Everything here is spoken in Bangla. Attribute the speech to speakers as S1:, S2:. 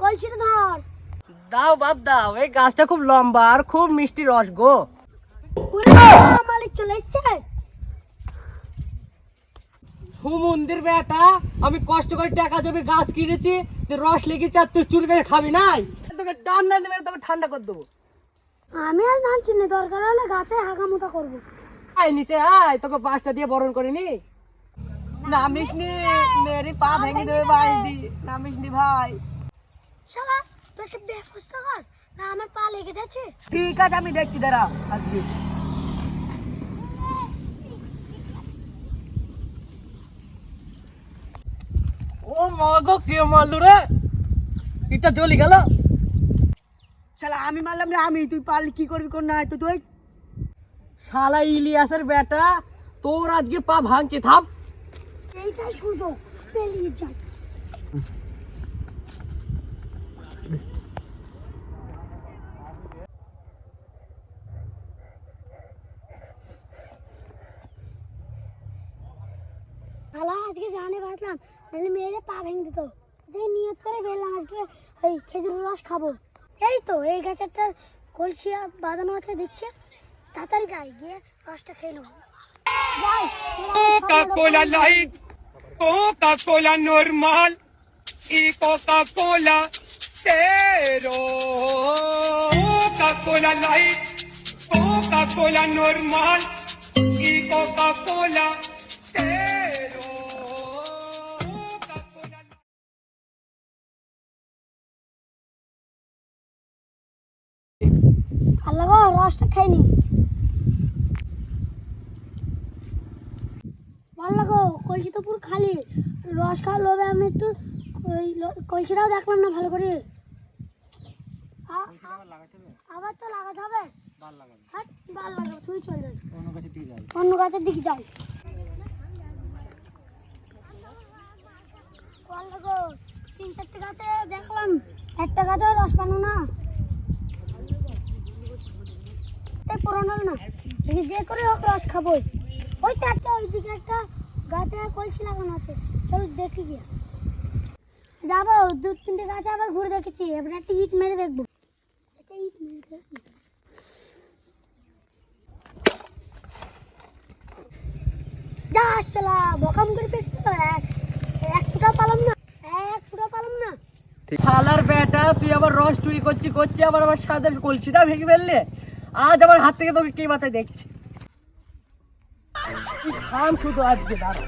S1: কলসিটা ধর।
S2: দাও বাপ দাও, এই গাছটা খুব লম্বা আর খুব মিষ্টি রস গো।
S1: মালিক চলে এসছে।
S2: সুমন্দির বেটা, আমি কষ্ট করে টাকা জমি গাছ কিনেছি, রস লেগেছে আর তুই চুরি করে খাবি নাই? তোকে ডান না দেবে, তোকে ঠান্ডা করে দেবো।
S1: আমি আজ নামছি না, দরকার হলে গাছে হাগামোটা করবো।
S2: আয় নিচে আয়, তোকে পাঁচটা দিয়ে বরণ করিনি। নামিস নি, মেরি পা ভেঙে দেবে বাইশ দি। নামিস নি ভাই।
S1: শালা তোর একটা ব্যবস্থা কর না, আমার পা লেগে যাচ্ছে।
S2: ঠিক আছে, আমি দেখছি, দাঁড়া আজকে। ও মাগো, কে মারলো রে? এটা জ্বলি গেল। শালা আমি মারলাম রে, আমি। তুই পারলি কি করবি কোন না তো তুই? শালা ইলিয়াসের বেটা, তোর আজকে পা ভাঙছে, থাম।
S1: এইটাই সুযোগ, পেলিয়ে যাই। শালা আজকে জানে বাঁচলাম, নাহলে মেয়েরে পা ভেঙে দিত। নিয়ত করে বেরলাম আজকে ওই খেজুরের রস খাবো। এই তো এই গাছেরটা কলসি বাঁধানো আছে দেখছে, তাড়াতাড়ি যাই, গিয়ে রসটা খেয়ে নেবো।
S3: Coca-Cola Light, Coca-Cola normal y Coca-Cola cero. Coca-Cola Light, Coca-Cola normal y Coca-Cola cero. Coca-Cola.
S1: আল্লাহ গো, রসটা খেয়ে নি। ভালো গো, কলসি তো পুরো খালি। রস খাওয়া লোভে আমি একটু ওই কলসিটাও দেখলাম না ভালো করে। আবার তো লাগাতে হবে। হ্যাঁ, বাল লাগাবো, তুই চল যাই, অন্য গাছের দিকে যাই। ভালো গো, 3-4টে গাছে দেখলাম, একটা গাছেও রস পানো না। পুরোনো না, যে করে হোক রস খাবো। ওই তো একটা, ওইদিকে একটা গাছে কলসি লাগানো আছে, চল দেখি গিয়ে। যাবো 2-3টে গাছে আবার ঘুরে দেখেছি, এবার একটা ইট মেরে দেখবো। যা আসলা বকাম করে পেটে এক ফুটা পালাম না, এক ফুটা পালাম না।
S2: শালার বেটা, তুই আবার রস চুরি করছি আবার আমার সাথে কলসিটা ভেঙে ফেললে। আজ আমার হাত থেকে তোকে কে বাঁচায় দেখছি। তুই থাম শুধু আজকে, দাঁড়া।